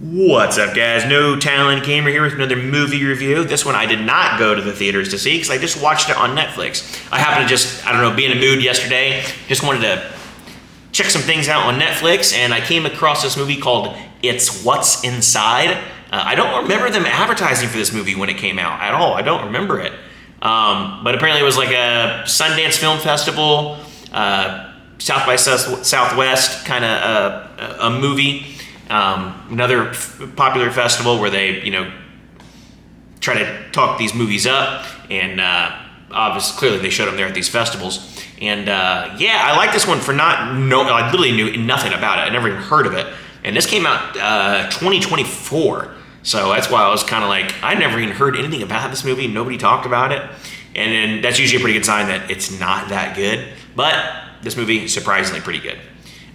What's up, guys? No Talent Gamer here with another movie review. This one I did not go to the theaters to see because I just watched it on Netflix. I happened to just, be in a mood yesterday. Just wanted to check some things out on Netflix, and I came across this movie called It's What's Inside. I don't remember them advertising for this movie when it came out at all. I don't remember it. But apparently it was like a Sundance Film Festival, South by Southwest kind of a movie. Another popular festival where they, try to talk these movies up, and obviously, clearly they showed them there at these festivals. And I like this one for I literally knew nothing about it. I never even heard of it. And this came out 2024, so that's why I was kind of like, I never even heard anything about this movie. Nobody talked about it, and then that's usually a pretty good sign that it's not that good. But this movie is surprisingly pretty good.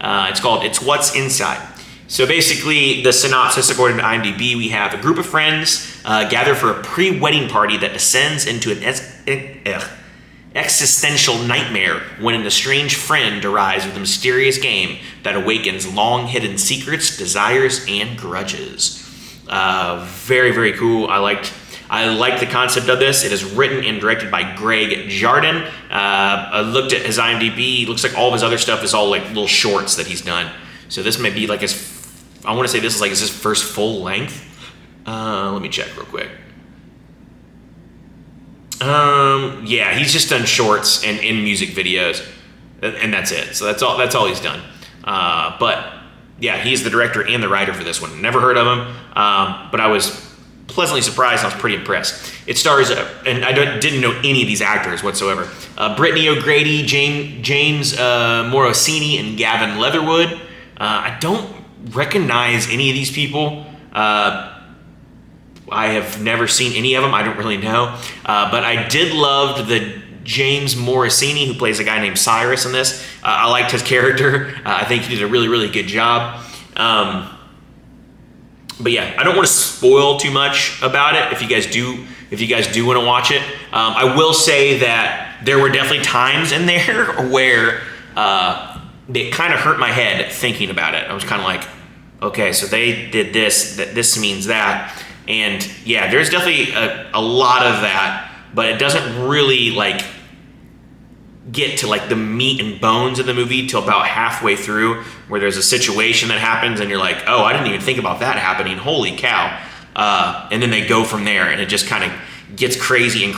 It's called It's What's Inside. So basically, the synopsis, according to IMDb, we have a group of friends gather for a pre-wedding party that descends into an existential nightmare when an estranged friend arrives with a mysterious game that awakens long-hidden secrets, desires, and grudges. Very, very cool. I like the concept of this. It is written and directed by Greg Jardin. I looked at his IMDb. It looks like all of his other stuff is all like little shorts that he's done. So this may be like I want to say this is his first full length. Let me check real quick. He's just done shorts and in music videos, and that's it. So that's all he's done. But yeah, he's the director and the writer for this one. Never heard of him, but I was pleasantly surprised. I was pretty impressed. It stars, and I didn't know any of these actors whatsoever. Brittany O'Grady, James Morosini, and Gavin Leatherwood. I don't recognize any of these people. I have never seen any of them. I don't really know. But I did love the James Morosini, who plays a guy named Cyrus in this. I liked his character. I think he did a really, really good job. But yeah, I don't want to spoil too much about it if you guys do want to watch it. I will say that there were definitely times in there where it kind of hurt my head thinking about it. I was kind of like, okay, so they did this, this means that. And yeah, there's definitely a lot of that, but it doesn't really get to the meat and bones of the movie till about halfway through, where there's a situation that happens and you're like, oh, I didn't even think about that happening. Holy cow. And then they go from there, and it just kind of gets crazy. And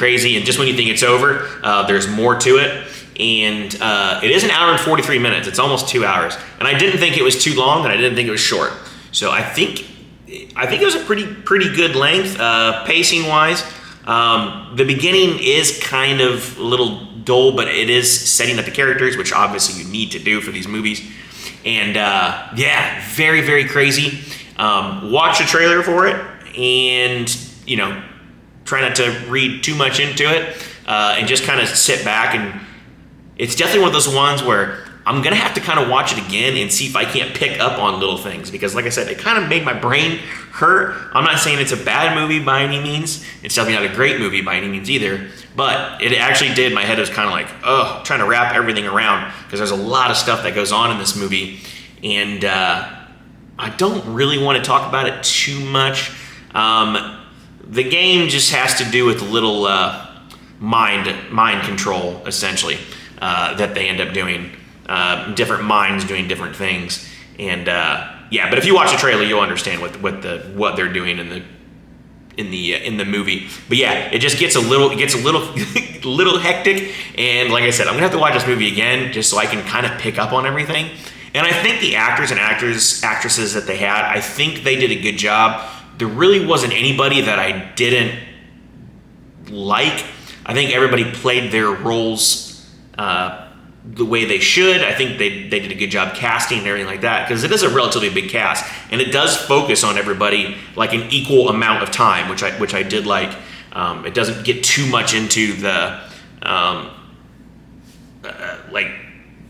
just when you think it's over, there's more to it. And it is an hour and 43 minutes. It's almost 2 hours. And I didn't think it was too long, and I didn't think it was short. So I think it was a pretty good length, pacing wise. The beginning is kind of a little dull, but it is setting up the characters, which obviously you need to do for these movies. And very, very crazy. Watch the trailer for it, and try not to read too much into it, and just kind of sit back. And it's definitely one of those ones where I'm going to have to kind of watch it again and see if I can't pick up on little things, because like I said, it kind of made my brain hurt. I'm not saying it's a bad movie by any means. It's definitely not a great movie by any means either, but it actually did. My head was kind of like, trying to wrap everything around, because there's a lot of stuff that goes on in this movie, and I don't really want to talk about it too much. The game just has to do with a little mind control, essentially, that they end up doing. Different minds doing different things, and but if you watch the trailer, you'll understand what they're doing in the movie. But yeah, it just gets a little little hectic, and like I said, I'm gonna have to watch this movie again just so I can kind of pick up on everything. And I think the actors and actresses that they had, I think they did a good job. There really wasn't anybody that I didn't like. I think everybody played their roles the way they should. I think they did a good job casting and everything like that, because it is a relatively big cast, and it does focus on everybody an equal amount of time, which I did like. It doesn't get too much into the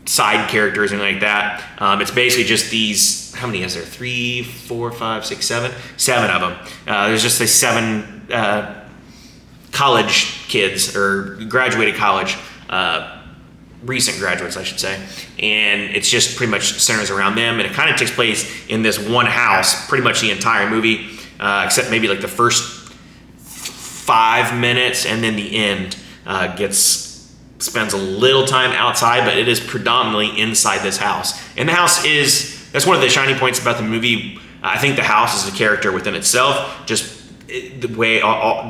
side characters and like that. It's basically just these. How many is there? 3, 4, 5, 6, 7. 7 of them. There's just these 7 college kids, or graduated college, recent graduates, I should say, and it's just pretty much centers around them, and it kind of takes place in this one house pretty much the entire movie, except maybe like the first 5 minutes, and then the end spends a little time outside, but it is predominantly inside this house. And the house that's one of the shining points about the movie. I think the house is a character within itself, just the way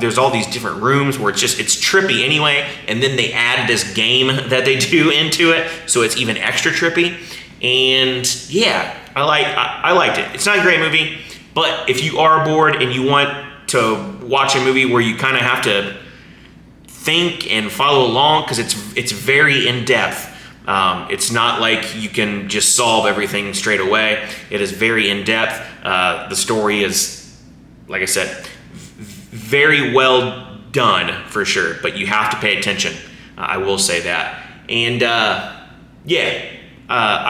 there's all these different rooms where it's trippy anyway, and then they add this game that they do into it, so it's even extra trippy. And yeah, I liked it. It's not a great movie, but if you are bored and you want to watch a movie where you kind of have to think and follow along, because it's very in depth. It's not like you can just solve everything straight away. It is very in depth. The story is, like I said, very well done for sure, but you have to pay attention. I will say that. And I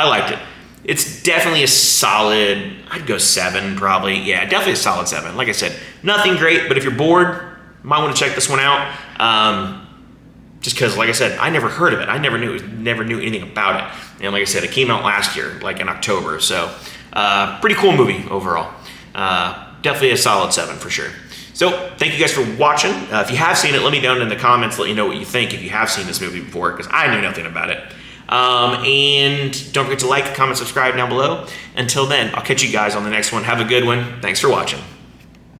liked it. It's definitely a solid, I'd go 7 probably. Yeah, definitely a solid 7. Like I said, nothing great, but if you're bored, you might want to check this one out. Just because, like I said, I never heard of it. I never knew anything about it. And like I said, it came out last year, like in October. So pretty cool movie overall. Definitely a solid 7 for sure. So thank you guys for watching. If you have seen it, let me know in the comments. Let me know what you think if you have seen this movie before, because I knew nothing about it. And don't forget to like, comment, subscribe down below. Until then, I'll catch you guys on the next one. Have a good one. Thanks for watching.